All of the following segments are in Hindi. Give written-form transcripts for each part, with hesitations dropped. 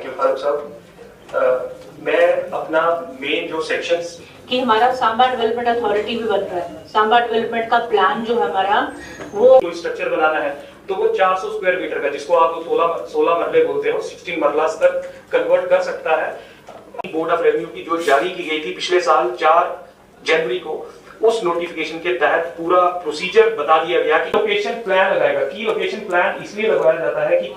थैंक यू फारूक साहब। मैं अपना मेन जो सेक्शंस कि हमारा सांबा डेवलपमेंट अथॉरिटी भी बन रहा है, सांबा डेवलपमेंट का प्लान जो है हमारा वो कोई स्ट्रक्चर बनाना है तो वो 400 स्क्वायर मीटर का, जिसको आप 16 मरले बोलते हो, 16 मरलास तक कन्वर्ट कर सकता है। बोर्ड ऑफ रेवेन्यू की जो जारी की गई थी पिछले साल 4 जनवरी को, उस नोटिफिकेशन के तहत पूरा प्रोसीजर बता दिया गया कि लोकेशन प्लान लगाएगा। की लोकेशन प्लान इसलिए लगाया जाता है कि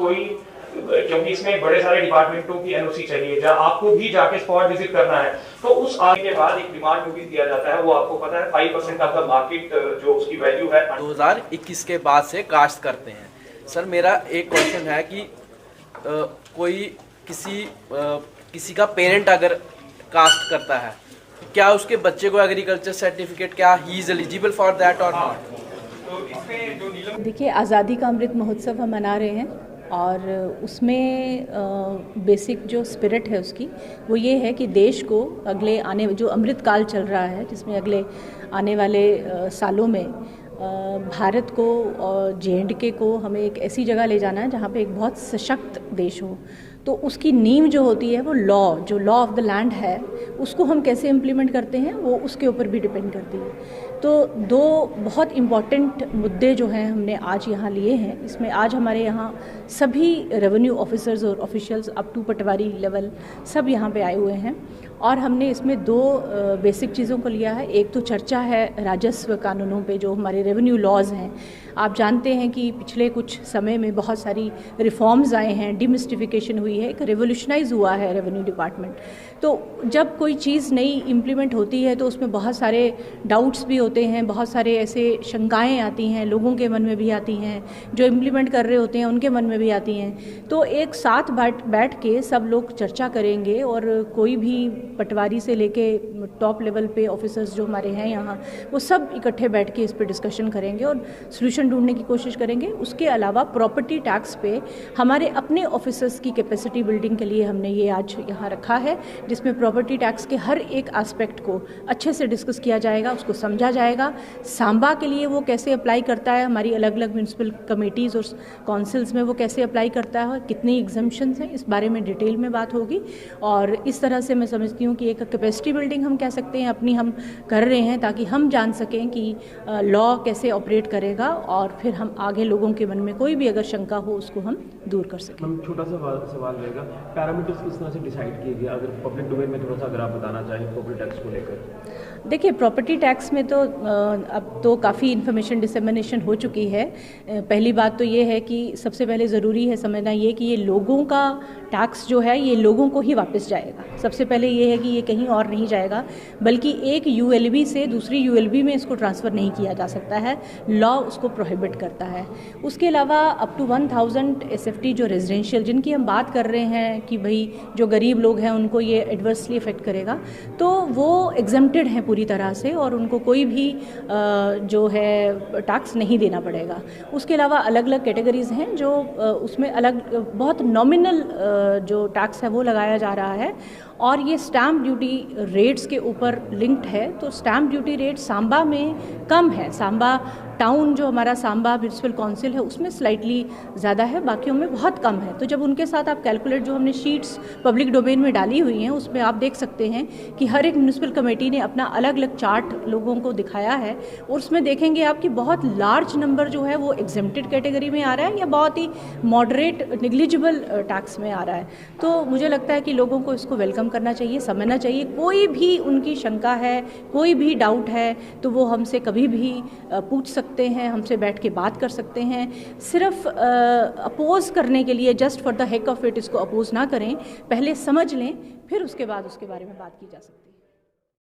क्योंकि इसमें बड़े सारे डिपार्टमेंटों की एनओसी चाहिए, जहां आपको भी जाके स्पॉट विजिट करना है, तो उस आगे के बाद एक डिमांड नोटिस दिया जाता है। वो आपको पता है 5% ऑफ द मार्केट जो उसकी वैल्यू है 2021 के बाद से कास्ट करते हैं। सर मेरा एक क्वेश्चन है कि कोई किसी का पेरेंट अगर कास्ट करता है, क्या उसके बच्चे को एग्रीकल्चर सर्टिफिकेट, क्या he is eligible for that और नॉट? देखिए, आज़ादी का अमृत महोत्सव हम मना रहे हैं और उसमें बेसिक जो स्पिरिट है उसकी वो ये है कि देश को अगले आने जो अमृत काल चल रहा है, जिसमें अगले आने वाले सालों में भारत को और JNK को हमें एक ऐसी जगह ले जाना है जहाँ पे एक बहुत सशक्त देश हो। तो उसकी नींव जो होती है वो जो लॉ ऑफ द लैंड है, उसको हम कैसे इम्प्लीमेंट करते हैं वो उसके ऊपर भी डिपेंड करती है। तो 2 बहुत इम्पॉर्टेंट मुद्दे जो हैं हमने आज यहाँ लिए हैं। इसमें आज हमारे यहाँ सभी रेवेन्यू ऑफिसर्स और officials up to patwari level सब यहाँ पे आए हुए हैं और हमने इसमें 2 बेसिक चीज़ों को लिया है। एक तो चर्चा है राजस्व कानूनों पे, जो हमारे रेवेन्यू लॉज हैं। आप जानते हैं कि पिछले कुछ समय में बहुत सारी रिफॉर्म्स आए हैं, डिमिस्टिफिकेशन हुई है, एक रेवोल्यूशनाइज हुआ है रेवेन्यू डिपार्टमेंट। तो जब कोई चीज़ नई इम्प्लीमेंट होती है तो उसमें बहुत सारे डाउट्स भी होते हैं, बहुत सारे ऐसे शंकाएं आती हैं, लोगों के मन में भी आती हैं, जो इम्प्लीमेंट कर रहे होते हैं उनके मन में भी आती हैं। तो एक साथ बैठ के सब लोग चर्चा करेंगे और कोई भी पटवारी से लेके टॉप लेवल पे ऑफिसर्स जो हमारे हैं यहाँ, वो सब इकट्ठे बैठ के इस पर डिस्कशन करेंगे और सोल्यूशन ढूंढने की कोशिश करेंगे। उसके अलावा प्रॉपर्टी टैक्स पे हमारे अपने ऑफिसर्स की कैपेसिटी बिल्डिंग के लिए हमने ये आज यहाँ रखा है, जिसमें प्रॉपर्टी टैक्स के हर एक एस्पेक्ट को अच्छे से डिस्कस किया जाएगा, उसको समझा जाएगा। सांबा के लिए वो कैसे अप्लाई करता है, हमारी अलग अलग म्यूनसिपल कमेटीज़ और काउंसिल्स में वो कैसे अप्लाई करता है और कितनी एग्जम्पशंस हैं, इस बारे में डिटेल में बात होगी। और इस तरह से मैं समझती हूँ कि एक कैपेसिटी बिल्डिंग हम कह सकते हैं अपनी हम कर रहे हैं, ताकि हम जान सकें कि लॉ कैसे ऑपरेट करेगा और फिर हम आगे लोगों के मन में कोई भी अगर शंका हो उसको हम दूर कर सकें। हम छोटा सा सवाल रहेगा, पैरामीटर्स किस तरह से डिसाइड किए गए, अगर पब्लिक डोमेन में थोड़ा सा अगर आप बताना चाहें प्रॉपर्टी टैक्स को लेकर? देखिए, प्रॉपर्टी टैक्स में तो अब तो काफ़ी इन्फॉर्मेशन डिसेमिनेशन हो चुकी है। पहली बात तो ये है कि सबसे पहले ज़रूरी है समझना ये कि ये लोगों का टैक्स जो है ये लोगों को ही वापस जाएगा। सबसे पहले ये है कि ये कहीं और नहीं जाएगा, बल्कि एक ULB से दूसरी ULB में इसको ट्रांसफ़र नहीं किया जा सकता है, लॉ उसको प्रोहिबिट करता है। उसके अलावा अप टू 1000 SFT जो रेजिडेंशियल जिनकी हम बात कर रहे हैं कि भाई जो गरीब लोग हैं उनको ये एडवर्सली इफेक्ट करेगा, तो वो एग्जम्प्टेड हैं पूरी तरह से और उनको कोई भी जो है टैक्स नहीं देना पड़ेगा। उसके अलावा अलग अलग कैटेगरीज़ हैं जो उसमें अलग बहुत नॉमिनल जो टैक्स है वो लगाया जा रहा है और ये स्टैम्प ड्यूटी रेट्स के ऊपर लिंक्ड है। तो स्टैम्प ड्यूटी रेट सांबा में कम है, सांबा टाउन जो हमारा सांबा म्यूनसिपल काउंसिल है उसमें स्लाइटली ज़्यादा है, बाकियों में बहुत कम है। तो जब उनके साथ आप कैलकुलेट जो हमने शीट्स पब्लिक डोमेन में डाली हुई हैं उसमें आप देख सकते हैं कि हर एक म्यूनसिपल कमेटी ने अपना अलग अलग चार्ट लोगों को दिखाया है और उसमें देखेंगे आप कि बहुत लार्ज नंबर जो है वो एग्जेम्प्टेड कैटेगरी में आ रहा है या बहुत ही मॉडरेट निग्लिजिबल टैक्स में आ रहा है। तो मुझे लगता है कि लोगों को इसको वेलकम करना चाहिए, समझना चाहिए। कोई भी उनकी शंका है, कोई भी डाउट है तो वो हमसे कभी भी पूछ सकते हैं, हमसे बैठ के बात कर सकते हैं। सिर्फ अपोज करने के लिए just for the heck of it इसको अपोज ना करें, पहले समझ लें, फिर उसके बाद उसके बारे में बात की जा सकती है।